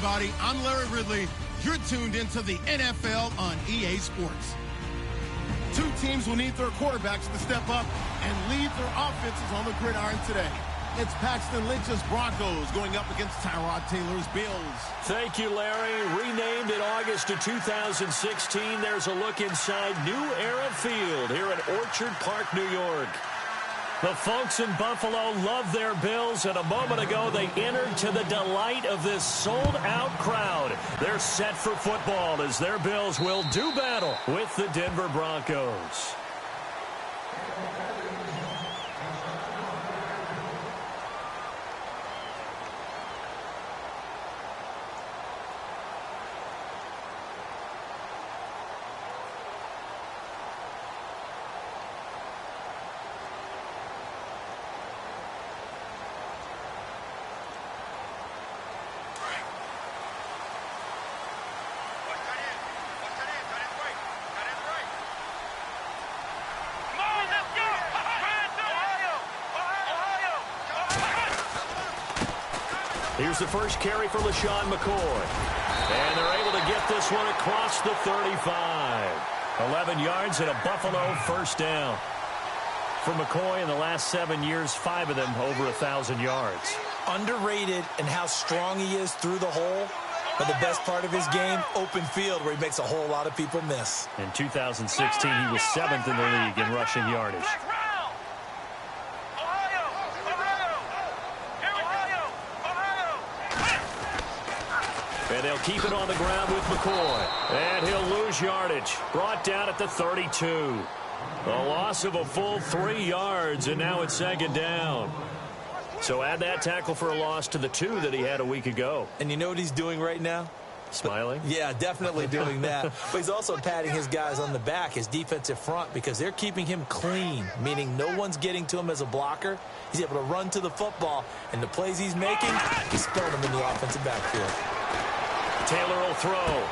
everybody. I'm Larry Ridley. You're tuned into the NFL on EA Sports. Two teams will need their quarterbacks to step up and lead their offenses on the gridiron today. It's Paxton Lynch's Broncos going up against Tyrod Taylor's Bills. Thank you, Larry. Renamed in August of 2016, there's a look inside New Era Field here at Orchard Park, New York. The folks in Buffalo love their Bills, and a moment ago they entered to the delight of this sold-out crowd. They're set for football as their Bills will do battle with the Denver Broncos. Here's the first carry for LaShawn McCoy. And they're able to get this one across the 35. 11 yards and a Buffalo first down. For McCoy in the last 7 years, 5 of them over 1,000 yards. Underrated in how strong he is through the hole. But the best part of his game, open field, where he makes a whole lot of people miss. In 2016, he was 7th in the league in rushing yardage. And they'll keep it on the ground with McCoy. And he'll lose yardage. Brought down at the 32. A loss of a full 3 yards, and now it's second down. So add that tackle for a loss to the 2 that he had a week ago. And you know what he's doing right now? Smiling? Yeah, definitely doing that. But he's also patting his guys on the back, his defensive front, because they're keeping him clean, meaning no one's getting to him as a blocker. He's able to run to the football, and the plays he's making, he's spelling them in the offensive backfield. Taylor will throw.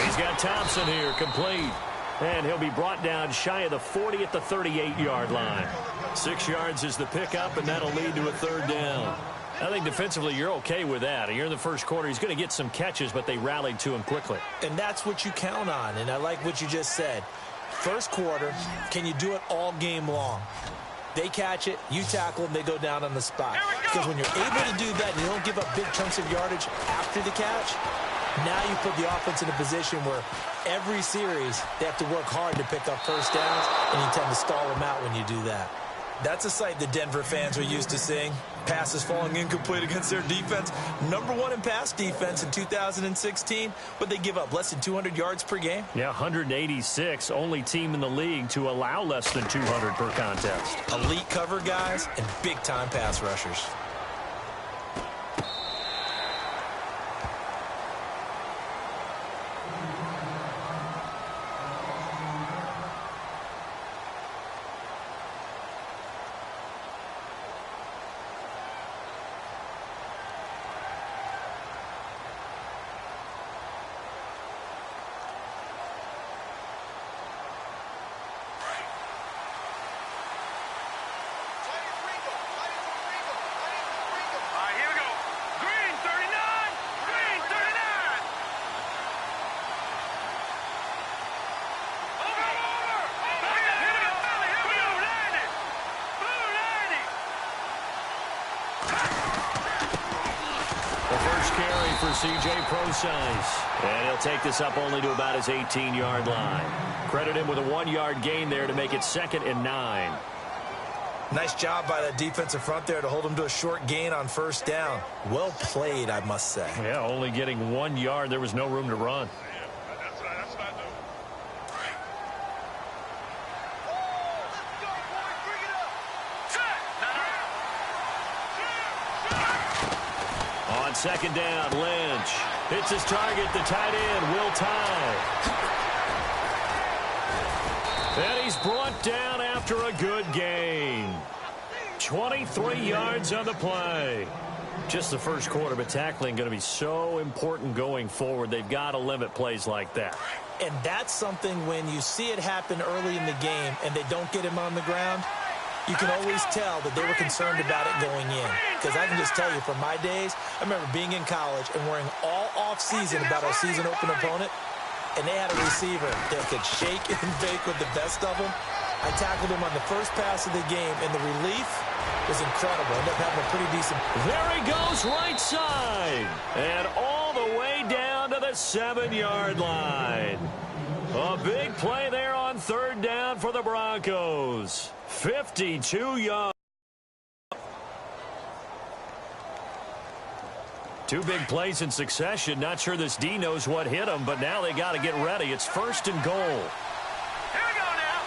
He's got Thompson here, complete. And he'll be brought down shy of the 40 at the 38-yard line. 6 yards is the pickup, and that'll lead to a third down. I think defensively you're okay with that. You're in the first quarter. He's going to get some catches, but they rallied to him quickly. And that's what you count on, and I like what you just said. First quarter, can you do it all game long? They catch it, you tackle them, they go down on the spot. Because when you're able to do that and you don't give up big chunks of yardage after the catch, now you put the offense in a position where every series they have to work hard to pick up first downs, and you tend to stall them out when you do that. That's a sight the Denver fans are used to seeing. Passes falling incomplete against their defense. #1 in pass defense in 2016, but they give up less than 200 yards per game. Yeah, 186. Only team in the league to allow less than 200 per contest. Elite cover guys and big-time pass rushers. C.J. Procise. And he'll take this up only to about his 18-yard line. Credit him with a 1-yard gain there to make it 2nd and 9. Nice job by that defensive front there to hold him to a short gain on first down. Well played, I must say. Yeah, only getting 1 yard. There was no room to run. Second down, Lynch hits his target, the tight end, Will Tye. And he's brought down after a good gain. 23 yards on the play. Just the first quarter, but tackling going to be so important going forward. They've got to limit plays like that. And that's something when you see it happen early in the game and they don't get him on the ground, you can always tell that they were concerned about it going in. Because I can just tell you, from my days, I remember being in college and worrying all off-season about our season-open opponent, and they had a receiver that could shake and bake with the best of them. I tackled him on the first pass of the game, and the relief was incredible. Ended up having a pretty decent... There he goes, right side. And all the way down to the 7-yard line. A big play there on third down for the Broncos. 52 yards. Two big plays in succession. Not sure this D knows what hit him, but now they got to get ready. It's first and goal. Here we go now.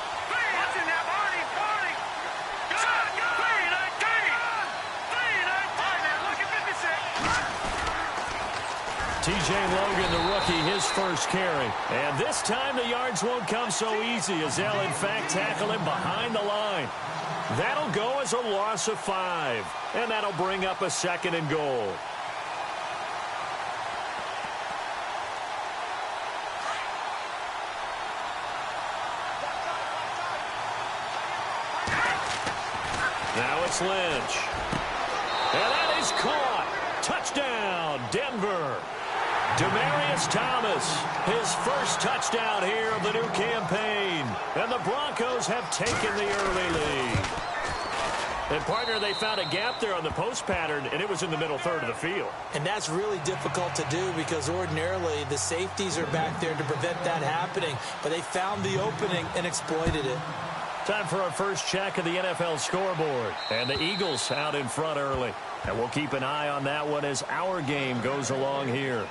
Watching that Barney. Look at 56. TJ Logan, the rookie, his first carry. And this time the yards won't come so easy as they'll, in fact, tackle him behind the line. That'll go as a loss of 5. And that'll bring up a second and goal. Now it's Lynch. And that is caught. Touchdown, Denver. Demaryius Thomas, his first touchdown here of the new campaign. And the Broncos have taken the early lead. And, partner, they found a gap there on the post pattern, and it was in the middle third of the field. And that's really difficult to do because ordinarily the safeties are back there to prevent that happening. But they found the opening and exploited it. Time for our first check of the NFL scoreboard. And the Eagles out in front early. And we'll keep an eye on that one as our game goes along here.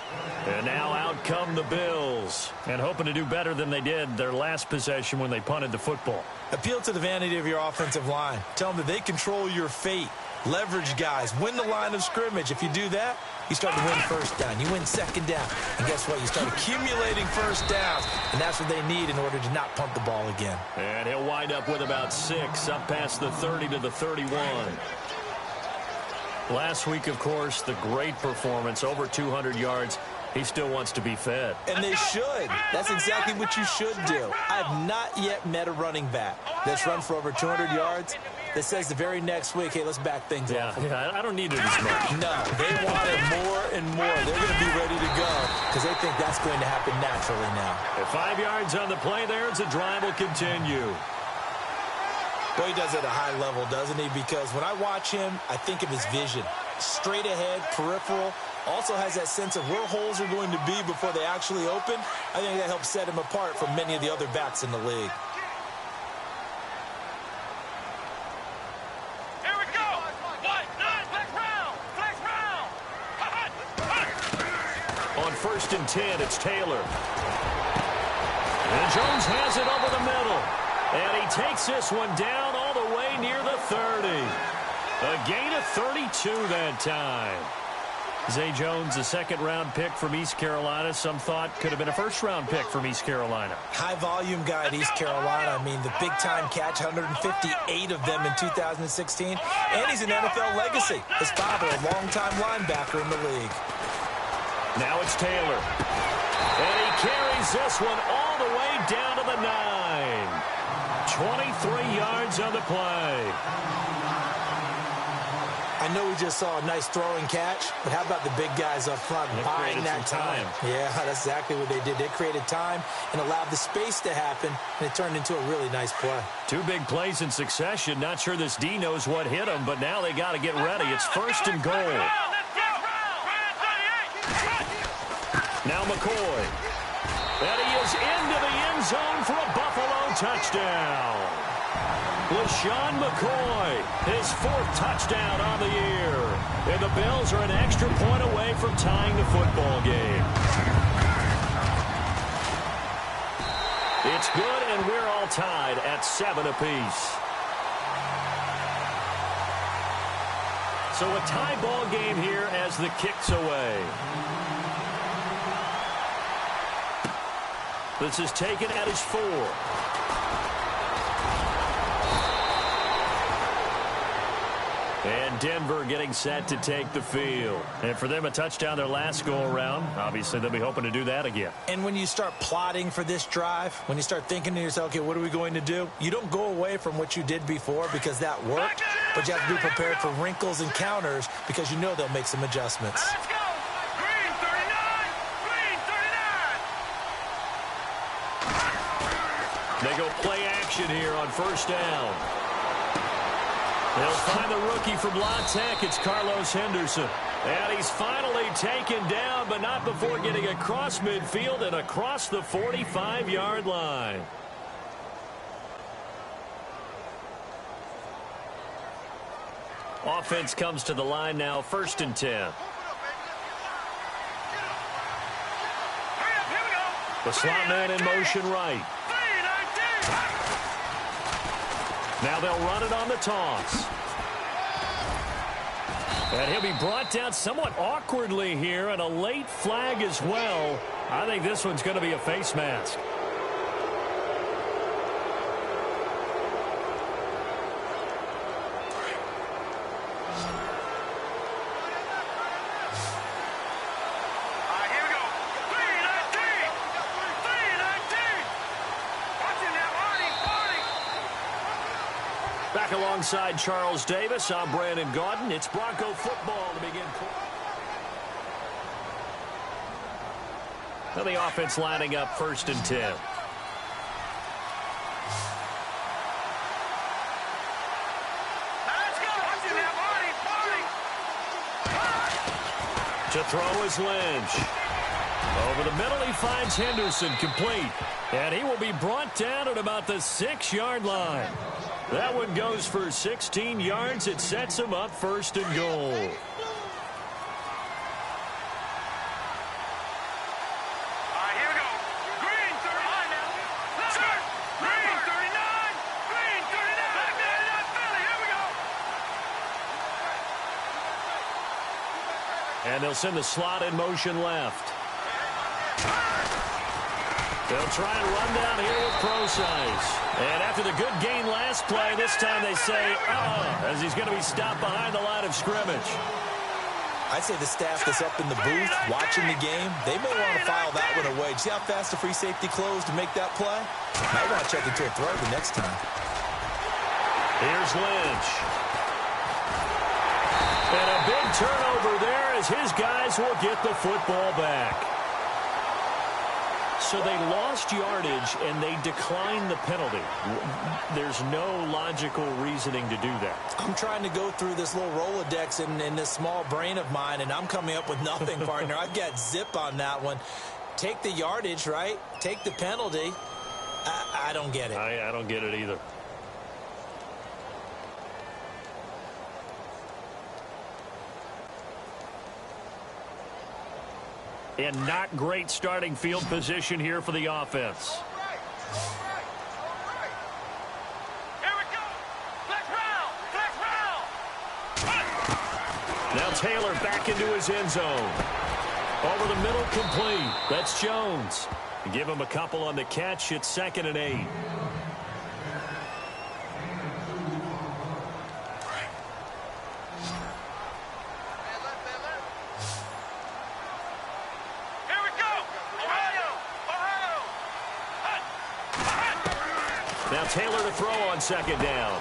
And now out come the Bills. And hoping to do better than they did their last possession when they punted the football. Appeal to the vanity of your offensive line. Tell them that they control your fate. Leverage guys. Win the line of scrimmage. If you do that, you start to win first down. You win second down. And guess what? You start accumulating first downs. And that's what they need in order to not punt the ball again. And he'll wind up with about 6 up past the 30 to the 31. Last week, of course, the great performance, over 200 yards. He still wants to be fed. And they should. That's exactly what you should do. I have not yet met a running back that's run for over 200 yards that says the very next week, hey, let's back things off. Yeah, I don't need it as much. No, they want it more and more. They're going to be ready to go because they think that's going to happen naturally now. At 5 yards on the play there, as the drive will continue. Well, he does it at a high level, doesn't he? Because when I watch him, I think of his vision. Straight ahead, peripheral. Also has that sense of where holes are going to be before they actually open. I think that helps set him apart from many of the other backs in the league. Here we go. Flex round. On first and 10, it's Taylor. And Jones has it over the middle. And he takes this one down all the way near the 30. A gain of 32 that time. Zay Jones, a second-round pick from East Carolina. Some thought could have been a first-round pick from East Carolina. High-volume guy at East Carolina. I mean, the big-time catch, 158 of them in 2016. And he's an NFL legacy. His father, a long-time linebacker in the league. Now it's Taylor. And he carries this one all the way down to the 9. 23 yards on the play. I know we just saw a nice throwing catch, but how about the big guys up front buying that time? Yeah, that's exactly what they did. They created time and allowed the space to happen, and it turned into a really nice play. Two big plays in succession. Not sure this D knows what hit him, but now they got to get ready. It's first and goal. Now McCoy. And he is into the end zone for a Buffalo touchdown. LaShawn McCoy, his 4th touchdown on the year. And the Bills are an extra point away from tying the football game. It's good, and we're all tied at 7 apiece. So a tie ball game here as the kick's away. This is taken at his 4. And Denver getting set to take the field. And for them, a touchdown their last go-around. Obviously, they'll be hoping to do that again. And when you start plotting for this drive, when you start thinking to yourself, okay, what are we going to do? You don't go away from what you did before because that worked, but you have to be prepared for wrinkles and counters because you know they'll make some adjustments. Let's go. Green 39. Green 39. They go play action here on first down. They'll find the rookie from La Tech. It's Carlos Henderson. And he's finally taken down, but not before getting across midfield and across the 45-yard line. Offense comes to the line now, 1st and 10. The slot man in motion right. Now they'll run it on the toss. And he'll be brought down somewhat awkwardly here, and a late flag as well. I think this one's going to be a face mask. Back alongside Charles Davis, I'm Brandon Gaudin. It's Bronco football to begin. Now the offense lining up 1st and 10. To throw is Lynch. Over the middle, he finds Henderson, complete. And he will be brought down at about the 6-yard line. That one goes for 16 yards. It sets him up 1st and goal. Here we go. Green 39 now. Sir. Green 39. Green 39. Back there in that Philly. Here we go. And they'll send the slot in motion left. They'll try and run down here with Procise. And after the good gain last play, this time they say, as he's going to be stopped behind the line of scrimmage. I'd say the staff that's up in the booth watching the game, they may want to file that one away. Do you see how fast the free safety closed to make that play? Might want to check into a throw the next time. Here's Lynch. And a big turnover there as his guys will get the football back. So they lost yardage, and they declined the penalty. There's no logical reasoning to do that. I'm trying to go through this little Rolodex in this small brain of mine, and I'm coming up with nothing, partner. I've got zip on that one. Take the yardage, right? Take the penalty. I don't get it. I don't get it either. And not great starting field position here for the offense. Here we go. Let's round. Now Taylor back into his end zone. Over the middle, complete. That's Jones. Give him a couple on the catch. It's 2nd and 8. Now Taylor to throw on 2nd down.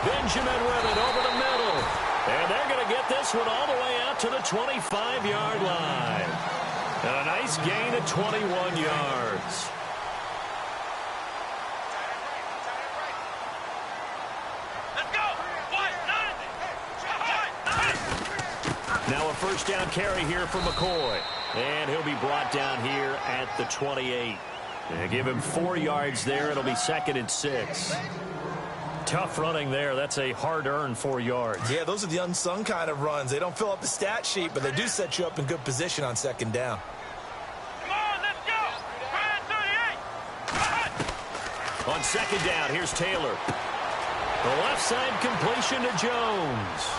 Benjamin with it over the middle. And they're going to get this one all the way out to the 25-yard line. And a nice gain of 21 yards. Let's go. Now a 1st down carry here for McCoy. And he'll be brought down here at the 28. And give him 4 yards there. It'll be 2nd and 6. Tough running there. That's a hard-earned 4 yards. Yeah, those are the unsung kind of runs. They don't fill up the stat sheet, but they do set you up in good position on 2nd down. Come on, let's go. Brand 38. On 2nd down, here's Taylor. The left side completion to Jones.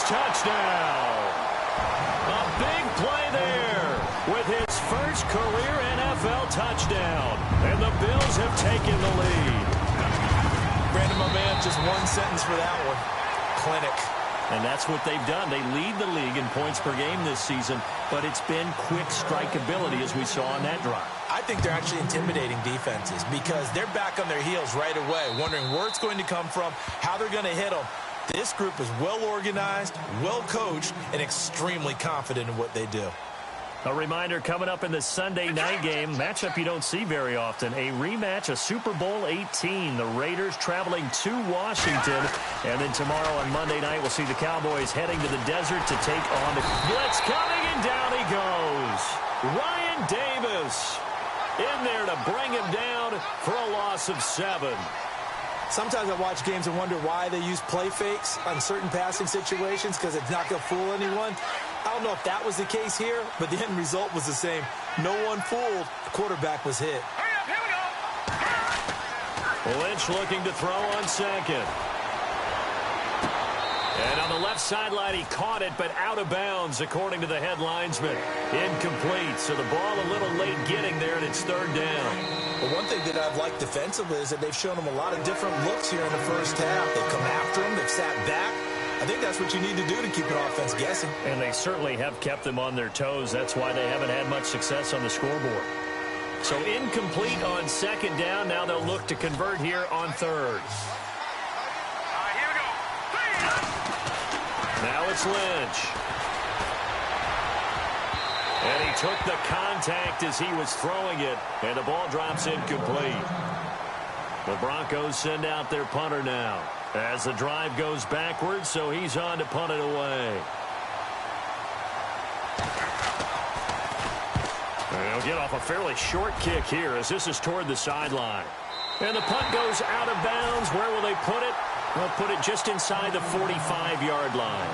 Touchdown. A big play there with his first career NFL touchdown. and the Bills have taken the lead. Brandon, my man, just one sentence for that one. Clinic. And that's what they've done. They lead the league in points per game this season, but it's been quick strikeability as we saw on that drive. I think they're actually intimidating defenses because they're back on their heels right away, wondering where it's going to come from, how they're going to hit them. This group is well organized, well coached, and extremely confident in what they do. A reminder coming up in the Sunday night game, matchup you don't see very often, a rematch of Super Bowl 18. The Raiders traveling to Washington. And then tomorrow on Monday night, we'll see the Cowboys heading to the desert to take on the blitz coming, and down he goes. Ryan Davis in there to bring him down for a loss of 7. Sometimes I watch games and wonder why they use play fakes on certain passing situations because it's not going to fool anyone. I don't know if that was the case here, but the end result was the same. No one fooled. The quarterback was hit. Hurry up, here we go. Lynch looking to throw on second. And on the left sideline, he caught it, but out of bounds, according to the head linesman. Incomplete, so the ball a little late getting there, and it's third down. Well, one thing that I've liked defensively is that they've shown them a lot of different looks here in the first half. They've come after them. They've sat back. I think that's what you need to do to keep an offense guessing. And they certainly have kept them on their toes. That's why they haven't had much success on the scoreboard. So incomplete on second down. Now they'll look to convert here on third. All right, here we go. Now it's Lynch. And he took the contact as he was throwing it, and the ball drops incomplete. The Broncos send out their punter now as the drive goes backwards, so he's on to punt it away. They'll get off a fairly short kick here as this is toward the sideline. And the punt goes out of bounds. Where will they put it? They'll put it just inside the 45-yard line.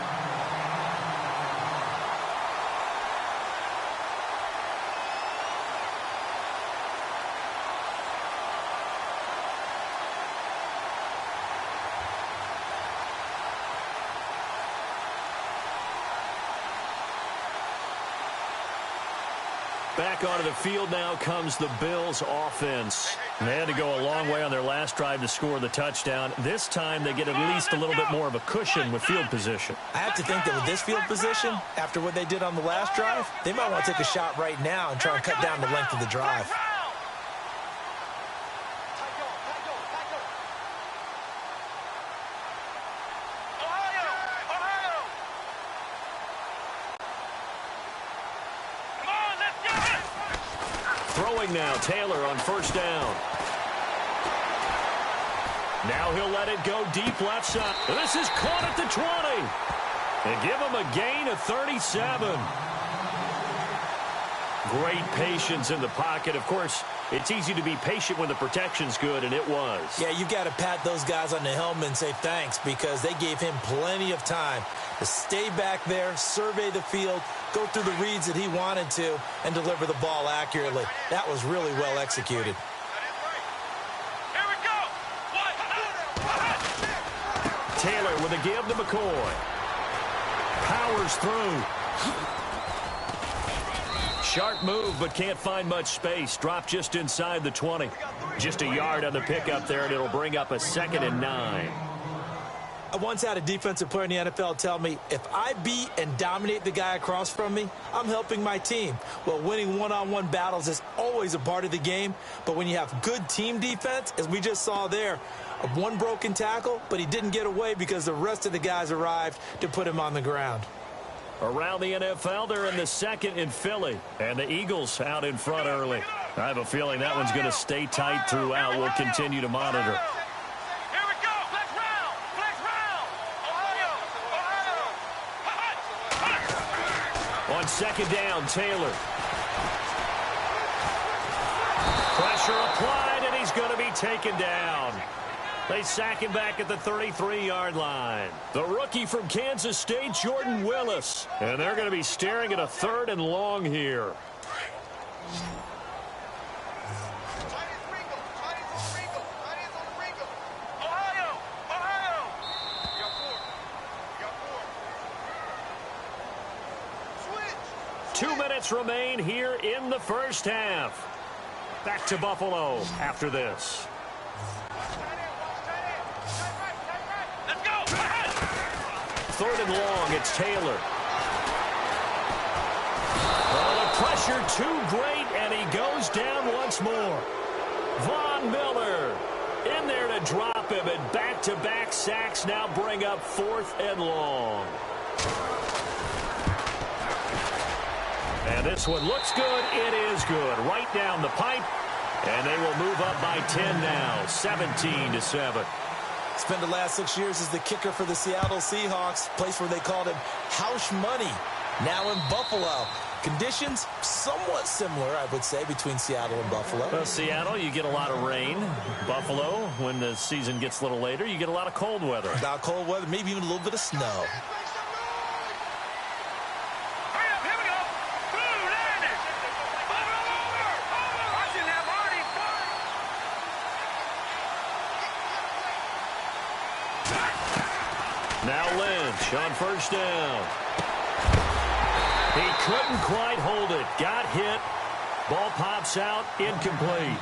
Back onto the field now comes the Bills offense. They had to go a long way on their last drive to score the touchdown. This time they get at least a little bit more of a cushion with field position. I have to think that with this field position, after what they did on the last drive, they might want to take a shot right now and try and cut down the length of the drive. Throwing now, Taylor on first down. Now he'll let it go deep left side. This is caught at the 20. And give him a gain of 37. Great patience in the pocket. Of course, it's easy to be patient when the protection's good, and it was. Yeah, you've got to pat those guys on the helmet and say thanks because they gave him plenty of time to stay back there, survey the field, go through the reads that he wanted to, and deliver the ball accurately. That was really well executed. Here we go. Taylor with a give to McCoy. Powers through. Sharp move, but can't find much space. Drop just inside the 20. Just a yard on the pickup there, and it'll bring up a 2nd and 9. I once had a defensive player in the NFL tell me, if I beat and dominate the guy across from me, I'm helping my team. Well, winning one-on-one battles is always a part of the game, but when you have good team defense, as we just saw there, one broken tackle, but he didn't get away because the rest of the guys arrived to put him on the ground. Around the NFL, they're in the 2nd in Philly, and the Eagles out in front early. I have a feeling that one's going to stay tight throughout. We'll continue to monitor. Here we go. Flex round. Flex round. Ohio. On second down, Taylor. Pressure applied, and he's going to be taken down. They sack him back at the 33-yard line. The rookie from Kansas State, Jordan Willis. And they're going to be staring at a 3rd and long here. Ohio. Ohio. 2 minutes remain here in the first half. Back to Buffalo after this. Let's go. Third and long, it's Taylor. Oh, the pressure too great, and he goes down once more. Von Miller in there to drop him, and back-to-back sacks now bring up 4th and long. And this one looks good. It is good. Right down the pipe. And they will move up by 10 now, 17-7. Spent the last 6 years as the kicker for the Seattle Seahawks, place where they called him House Money. Now in Buffalo. Conditions somewhat similar, I would say, between Seattle and Buffalo. Well, Seattle, you get a lot of rain. Buffalo, when the season gets a little later, you get a lot of cold weather. About cold weather, maybe even a little bit of snow. Now Lynch on first down. He couldn't quite hold it. Got hit. Ball pops out. Incomplete.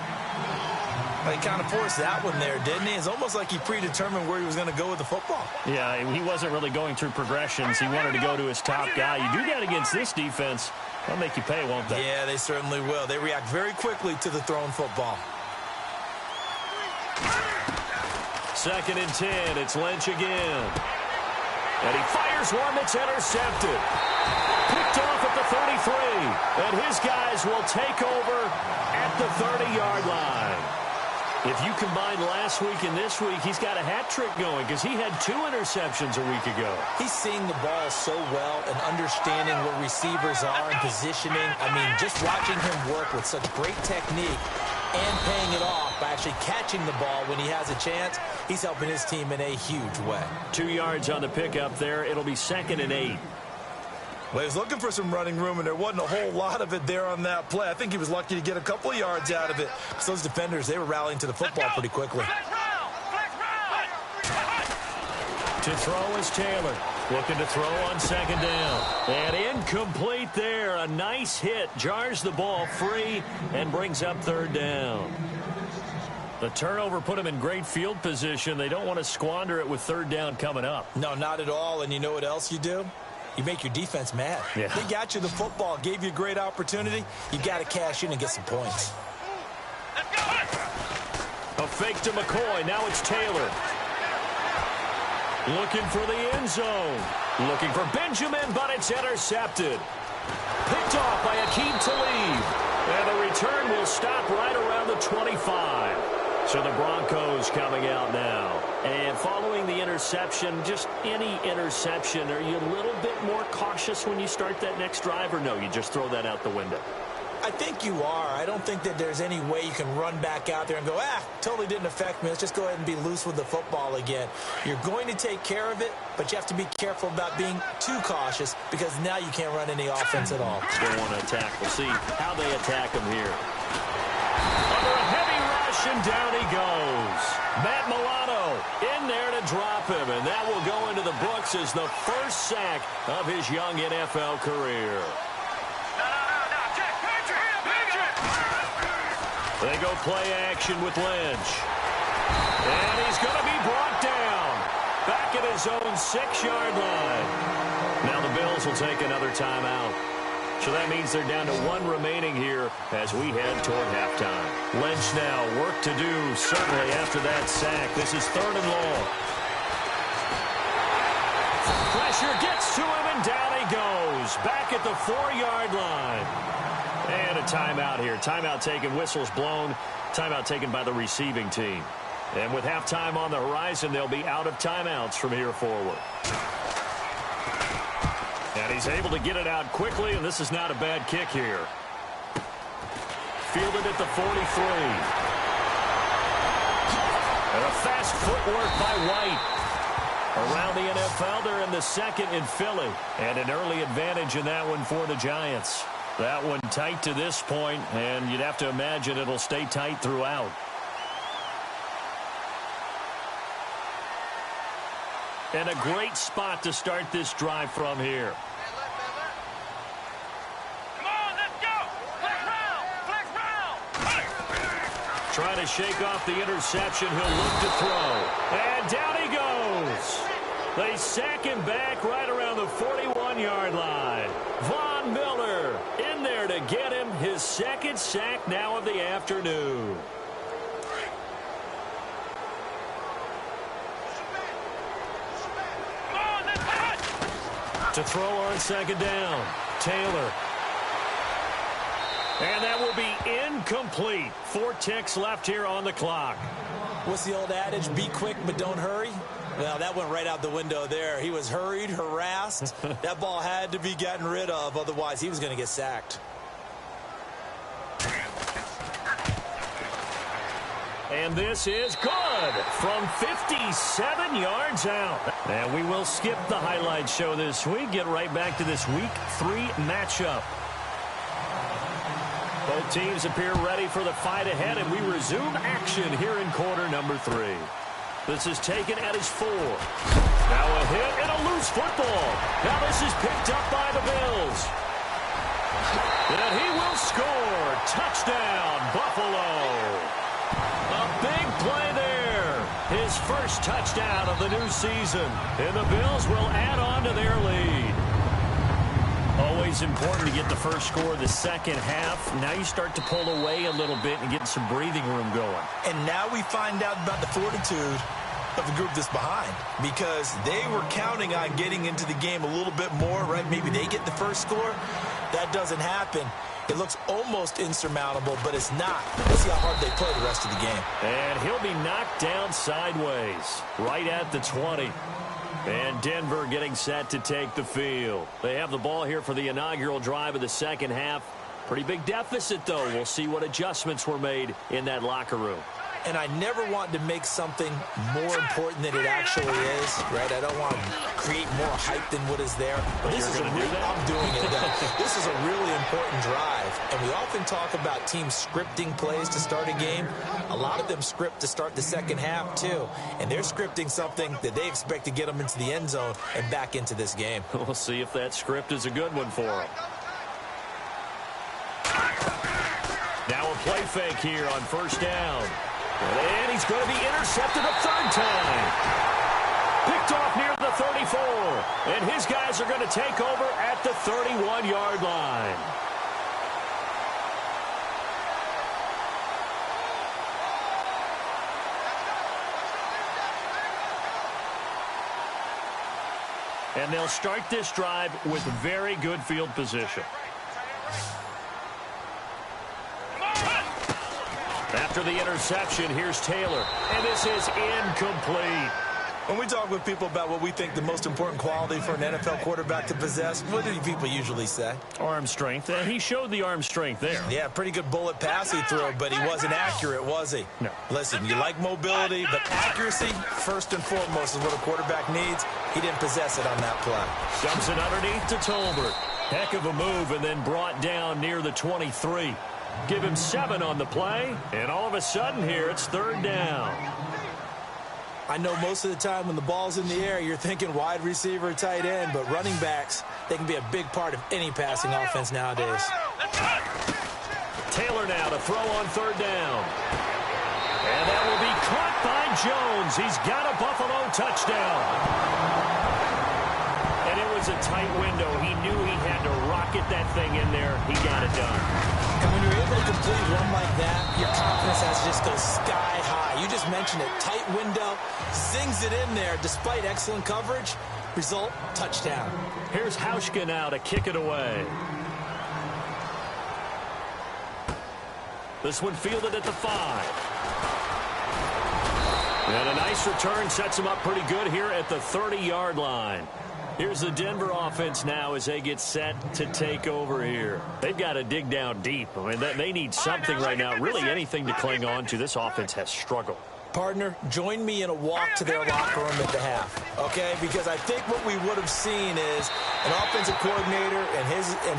Well, he kind of forced that one there, didn't he? It's almost like he predetermined where he was going to go with the football. Yeah, he wasn't really going through progressions. He wanted to go to his top guy. You do that against this defense, they'll make you pay, won't they? Yeah, they certainly will. They react very quickly to the thrown football. 2nd and 10. It's Lynch again. And he fires one that's intercepted. Picked off at the 33. And his guys will take over at the 30-yard line. If you combine last week and this week, he's got a hat trick going because he had 2 interceptions a week ago. He's seeing the ball so well and understanding where receivers are and positioning. I mean, just watching him work with such great technique and paying it off by actually catching the ball when he has a chance, he's helping his team in a huge way. 2 yards on the pickup there. It'll be 2nd and 8. Well, he was looking for some running room, and there wasn't a whole lot of it there on that play. I think he was lucky to get a couple of yards out of it. So those defenders, they were rallying to the football pretty quickly. To throw is Taylor. Looking to throw on 2nd down. And incomplete there. A nice hit. Jars the ball free and brings up 3rd down. The turnover put him in great field position. They don't want to squander it with 3rd down coming up. No, not at all. And you know what else you do? You make your defense mad. Yeah. They got you the football, gave you a great opportunity. You got to cash in and get some points. A fake to McCoy. Now it's Taylor. Looking for the end zone. Looking for Benjamin, but it's intercepted. Picked off by Aqib Talib. And the return will stop right around the 25. So the Broncos coming out now. And following the interception, just any interception, are you a little bit more cautious when you start that next drive, or no, you just throw that out the window? I think you are. I don't think that there's any way you can run back out there and go, totally didn't affect me. Let's just go ahead and be loose with the football again. You're going to take care of it, but you have to be careful about being too cautious because now you can't run any offense at all. Still want to attack. We'll see how they attack him here. Under a heavy rush, and down he goes. Matt Milano in there to drop him, and that will go into the books as the first sack of his young NFL career. They go play action with Lynch. And he's going to be brought down. Back at his own 6-yard line. Now the Bills will take another timeout. So that means they're down to 1 remaining here as we head toward halftime. Lynch now, work to do, certainly after that sack. This is 3rd and long. Pressure gets to him, and down he goes. Back at the 4-yard line. And a timeout here. Timeout taken, whistles blown. Timeout taken by the receiving team. And with halftime on the horizon, they'll be out of timeouts from here forward. And he's able to get it out quickly, and this is not a bad kick here. Fielded at the 43. And a fast footwork by White. Around the NFL, they're in the 2nd in Philly. And an early advantage in that one for the Giants. That one tight to this point, and you'd have to imagine it'll stay tight throughout. And a great spot to start this drive from here. Come on, let's go! Flex round! Flex round! trying to shake off the interception. He'll look to throw. And down he goes. They sack him back right around the 41-yard line. Von Miller in there to get him his second sack now of the afternoon. To throw on second down, Taylor. And that will be incomplete. 4 ticks left here on the clock. What's the old adage? Be quick, but don't hurry. Well, that went right out the window there. He was hurried, harassed. That ball had to be gotten rid of. Otherwise, he was going to get sacked. And this is good from 57 yards out. And we will skip the highlight show this week. Get right back to this Week 3 matchup. Both teams appear ready for the fight ahead, and we resume action here in quarter number 3. This is taken at his 4. Now a hit and a loose football. Now this is picked up by the Bills. And he will score. Touchdown, Buffalo. A big play there. His first touchdown of the new season. And the Bills will add on to their lead. Always important to get the first score of the second half. Now you start to pull away a little bit and get some breathing room going. And now we find out about the fortitude of the group that's behind, because they were counting on getting into the game a little bit more, right? Maybe they get the first score. That doesn't happen. It looks almost insurmountable, but it's not. Let's see how hard they play the rest of the game. And he'll be knocked down sideways, right at the 20. And Denver getting set to take the field. They have the ball here for the inaugural drive of the second half. Pretty big deficit, though. We'll see what adjustments were made in that locker room. And I never want to make something more important than it actually is, right? I don't want to create more hype than what is there. But this is I'm doing it, though. This is a really important drive. And we often talk about teams scripting plays to start a game. A lot of them script to start the second half, too. And they're scripting something that they expect to get them into the end zone and back into this game. We'll see if that script is a good one for them. Now a play fake here on first down. And he's going to be intercepted a third time. Picked off near the 34. And his guys are going to take over at the 31-yard line. And they'll start this drive with very good field position. After the interception, here's Taylor. And this is incomplete. When we talk with people about what we think the most important quality for an NFL quarterback to possess, what do people usually say? Arm strength. He showed the arm strength there. Yeah, pretty good bullet pass he threw, but he wasn't accurate, was he? No. Listen, you like mobility, but accuracy, first and foremost, is what a quarterback needs. He didn't possess it on that play. Dumps it underneath to Tolbert. Heck of a move, and then brought down near the 23. Give him 7 on the play, and all of a sudden here, it's third down. I know most of the time when the ball's in the air, you're thinking wide receiver, tight end, but running backs, they can be a big part of any passing offense nowadays. Taylor now to throw on third down. And that will be caught by Jones. He's got a Buffalo touchdown. And it was a tight window. He knew he had to rocket that thing in there. He got it done. And when you're able to complete one like that, your confidence has to just go sky high. You just mentioned it. Tight window, zings it in there despite excellent coverage. Result, touchdown. Here's Hauschka now to kick it away. This one fielded at the 5. And a nice return sets him up pretty good here at the 30-yard line. Here's the Denver offense now as they get set to take over here. They've got to dig down deep. I mean, they need something right now, really anything to cling on to. This offense has struggled. Partner, join me in a walk to their locker room at the half, okay? Because I think what we would have seen is an offensive coordinator and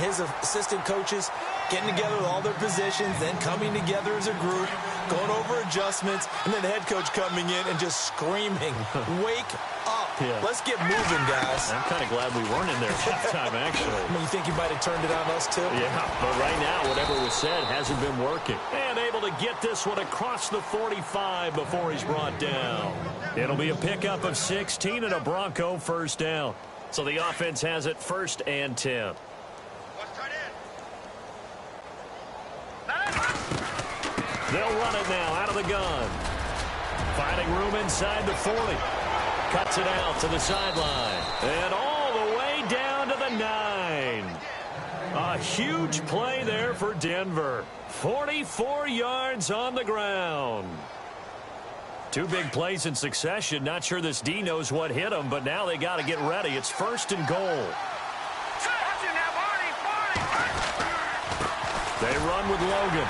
his assistant coaches getting together with all their positions, then coming together as a group, going over adjustments, and then the head coach coming in and just screaming, wake up. Yeah. Let's get moving, guys. I'm kind of glad we weren't in there at halftime, actually. I mean, you think you might have turned it on us, too? Yeah, but right now, whatever was said hasn't been working. And unable to get this one across the 45 before he's brought down. It'll be a pickup of 16 and a Bronco first down. So the offense has it 1st and 10. They'll run it now out of the gun. Finding room inside the 40. Cuts it out to the sideline. And all the way down to the 9. A huge play there for Denver. 44 yards on the ground. 2 big plays in succession. Not sure this D knows what hit him, but now they got to get ready. It's 1st and goal. They run with Logan.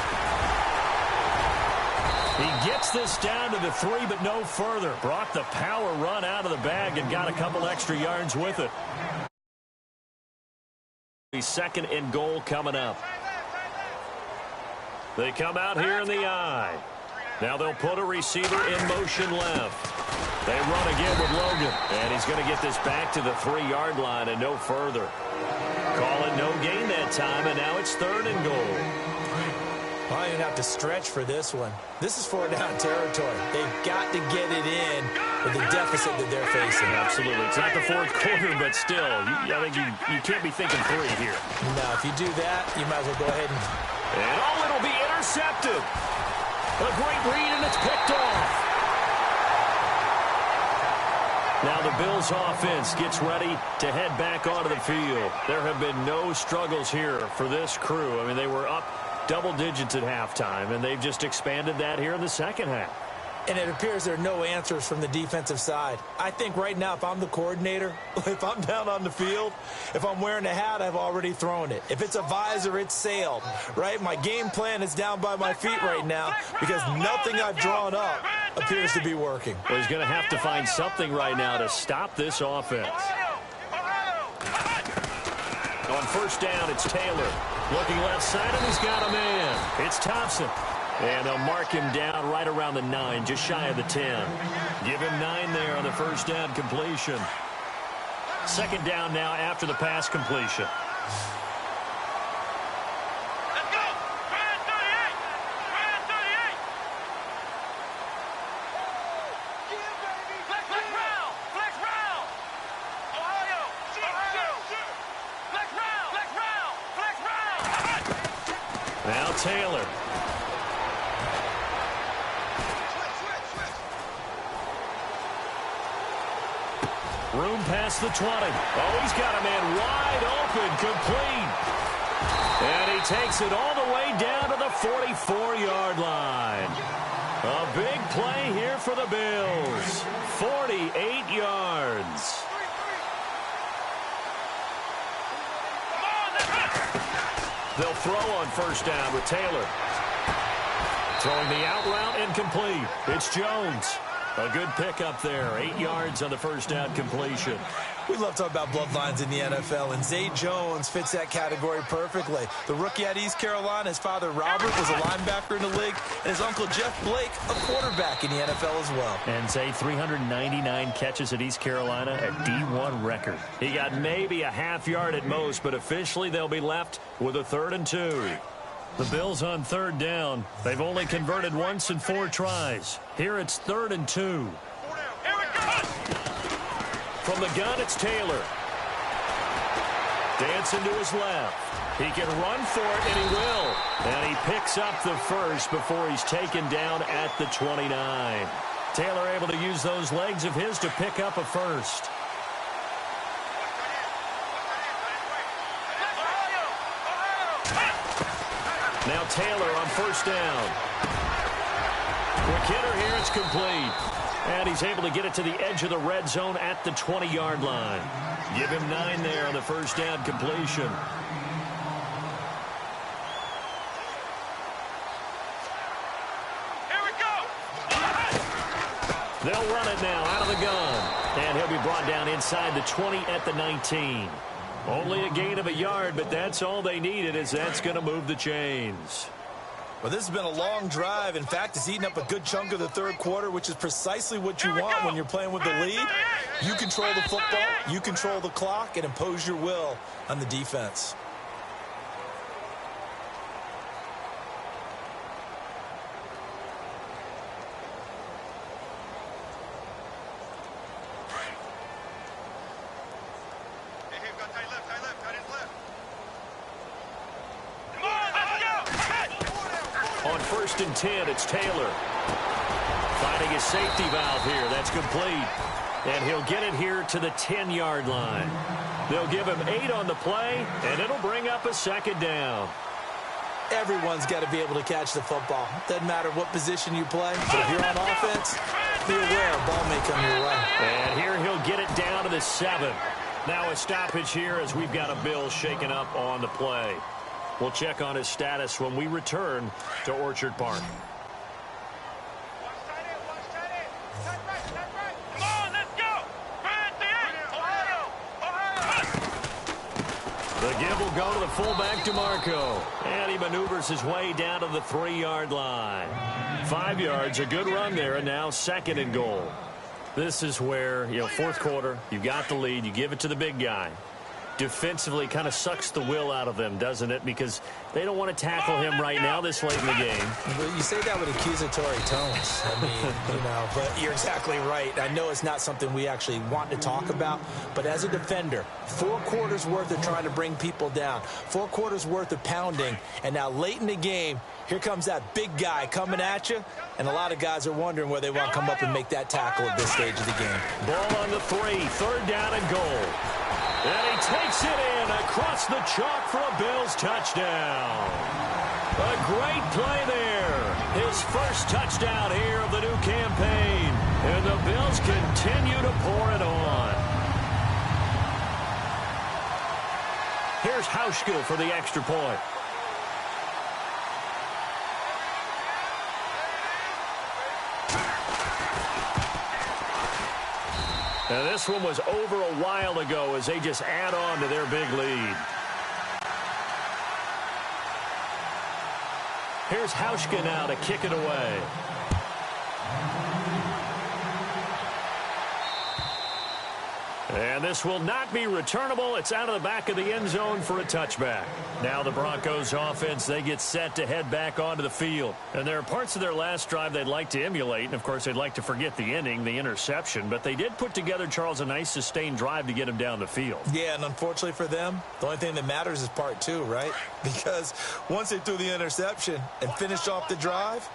He gets this down to the 3, but no further. Brought the power run out of the bag and got a couple extra yards with it. 2nd and goal coming up. They come out here in the I. Now they'll put a receiver in motion left. They run again with Logan. And he's going to get this back to the 3-yard line and no further. Call it no gain that time, and now it's 3rd and goal. Well, I didn't have to stretch for this one. This is 4-down territory. They've got to get it in with the deficit that they're facing. Absolutely. It's not the 4th quarter, but still, I think you can't be thinking 3 here. No, if you do that, you might as well go ahead and... And it'll be intercepted. A great read, and it's picked off. Now the Bills offense gets ready to head back onto the field. There have been no struggles here for this crew. I mean, they were up double digits at halftime, and they've just expanded that here in the second half. And it appears there are no answers from the defensive side. I think right now, if I'm the coordinator, if I'm down on the field, if I'm wearing a hat, I've already thrown it. If it's a visor, it's sailed, right? My game plan is down by my feet right now because nothing I've drawn up appears to be working. Well, he's going to have to find something right now to stop this offense. On 1st down, it's Taylor. Looking left side, and he's got a man. It's Thompson. And they'll mark him down right around the 9, just shy of the 10. Give him 9 there on the 1st down completion. 2nd down now after the pass completion. Let's go! Brand 38! Brand 38! Flex round! Flex round! Ohio! Flex round! Flex round! Flex round! Now Taylor. Room past the 20. Oh, he's got a man wide open, complete. And he takes it all the way down to the 44-yard line. A big play here for the Bills. 48 yards. They'll throw on 1st down with Taylor. Throwing the out route incomplete. It's Jones. A good pickup there. 8 yards on the 1st down completion. We love talking about bloodlines in the NFL, and Zay Jones fits that category perfectly. The rookie at East Carolina, his father Robert was a linebacker in the league, and his uncle Jeff Blake, a quarterback in the NFL as well. And Zay, 399 catches at East Carolina, a D1 record. He got maybe a half yard at most, but officially they'll be left with a 3rd and 2. The Bills on 3rd down. They've only converted once in 4 tries. Here it's 3rd and 2. Here we go! From the gun, it's Taylor. Dancing to his left. He can run for it, and he will. And he picks up the 1st before he's taken down at the 29. Taylor able to use those legs of his to pick up a 1st. Now Taylor on 1st down. Quick hitter here, it's complete. And he's able to get it to the edge of the red zone at the 20-yard line. Give him 9 there on the 1st down completion. Here we go! They'll run it now out of the gun. And he'll be brought down inside the 20 at the 19. Only a gain of a yard, but that's all they needed, as that's going to move the chains. Well, this has been a long drive. In fact, it's eaten up a good chunk of the 3rd quarter, which is precisely what you want when you're playing with the lead. You control the football, you control the clock, and impose your will on the defense. On 1st and 10, it's Taylor. Finding his safety valve here. That's complete. And he'll get it here to the 10-yard line. They'll give him 8 on the play, and it'll bring up a 2nd down. Everyone's got to be able to catch the football. Doesn't matter what position you play, but if you're on offense, be aware a ball may come your way. And here he'll get it down to the 7. Now a stoppage here as we've got a Bill shaken up on the play. We'll check on his status when we return to Orchard Park. The give will go to the fullback, DeMarco. And he maneuvers his way down to the 3-yard line. 5 yards, a good run there, and now 2nd and goal. This is where, 4th quarter, you got the lead, you give it to the big guy. Defensively kind of sucks the will out of them, doesn't it? Because they don't want to tackle him right now this late in the game. Well, you say that with accusatory tones. I mean, but you're exactly right. I know it's not something we actually want to talk about, but as a defender, 4 quarters worth of trying to bring people down, 4 quarters worth of pounding, and now late in the game, here comes that big guy coming at you, and a lot of guys are wondering where they want to come up and make that tackle at this stage of the game. Ball on the 3, 3rd down and goal. And he takes it in across the chalk for a Bills touchdown. A great play there. His first touchdown here of the new campaign. And the Bills continue to pour it on. Here's Hauschka for the extra point. And this one was over a while ago as they just add on to their big lead. Here's Hauschka now to kick it away. And this will not be returnable. It's out of the back of the end zone for a touchback. Now the Broncos offense, they get set to head back onto the field. And there are parts of their last drive they'd like to emulate. And, of course, they'd like to forget the inning, the interception. But they did put together, Charles, a nice sustained drive to get him down the field. Yeah, and unfortunately for them, the only thing that matters is part 2, right? Because once they threw the interception and finished off the drive,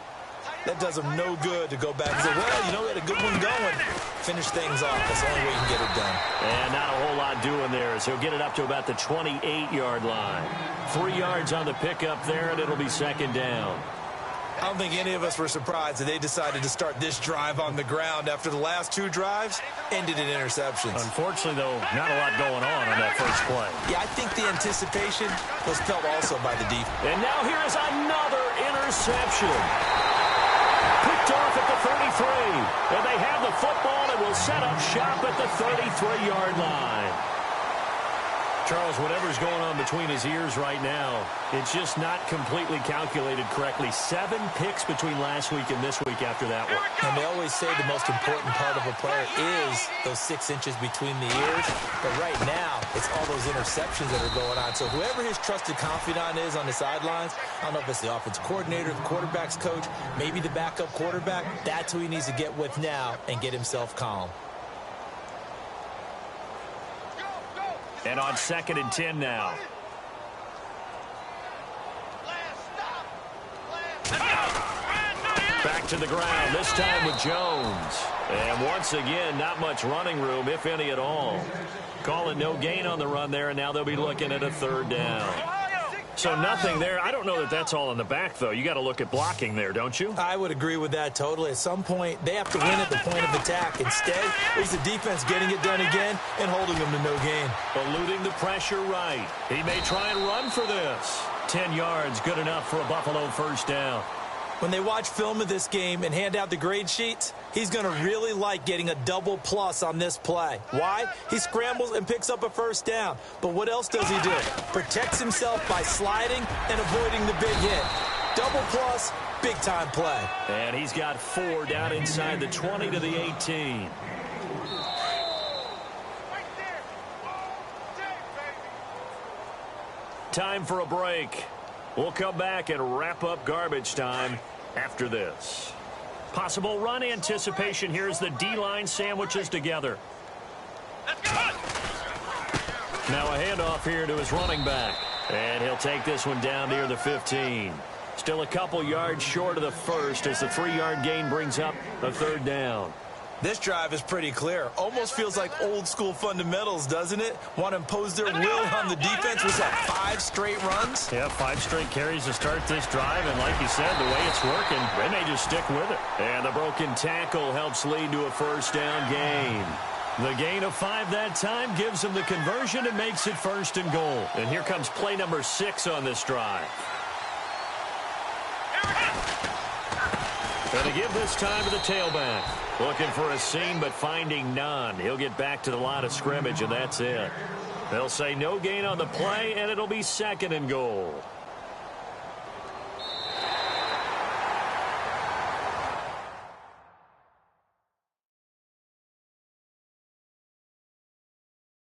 that does them no good to go back and say, well, we had a good one going. Finish things off. That's the only way you can get it done. And not a whole lot doing there, so he'll get it up to about the 28-yard line. 3 yards on the pickup there, and it'll be 2nd down. I don't think any of us were surprised that they decided to start this drive on the ground after the last 2 drives ended in interceptions. Unfortunately, though, not a lot going on that first play. Yeah, I think the anticipation was felt also by the defense. And now here is another interception. Picked off at the 33. And they have the football and will set up shop at the 33-yard line. Charles, whatever's going on between his ears right now, it's just not completely calculated correctly. 7 picks between last week and this week after that one. And they always say the most important part of a player is those 6 inches between the ears. But right now, it's all those interceptions that are going on. So whoever his trusted confidant is on the sidelines, I don't know if it's the offensive coordinator, the quarterback's coach, maybe the backup quarterback, that's who he needs to get with now and get himself calm. And on 2nd and 10 now. Back to the ground, this time with Jones. And once again, not much running room, if any at all. Call it no gain on the run there, and now they'll be looking at a 3rd down. So nothing there. I don't know that that's all in the back, though. You got to look at blocking there, don't you? I would agree with that totally. At some point, they have to win at the point of attack. Instead, it's the defense getting it done again and holding them to no gain. Eluding the pressure right. He may try and run for this. 10 yards, good enough for a Buffalo 1st down. When they watch film of this game and hand out the grade sheets, he's going to really like getting a double plus on this play. Why? He scrambles and picks up a 1st down. But what else does he do? Protects himself by sliding and avoiding the big hit. Double plus, big-time play. And he's got 4 down inside the 20 to the 18. Time for a break. We'll come back and wrap up garbage time after this. Possible run anticipation. Here's the D-line sandwiches together. Now a handoff here to his running back. And he'll take this one down near the 15. Still a couple yards short of the first as the 3-yard gain brings up a third down. This drive is pretty clear. Almost feels like old school fundamentals, doesn't it? Want to impose their will on the defense. Was that 5 straight runs? Yeah, 5 straight carries to start this drive. And like you said, the way it's working, they may just stick with it. And the broken tackle helps lead to a first down gain. The gain of 5 that time gives them the conversion and makes it 1st and goal. And here comes play number 6 on this drive. And to give this time to the tailback. Looking for a seam, but finding none. He'll get back to the line of scrimmage, and that's it. They'll say no gain on the play, and it'll be 2nd and goal.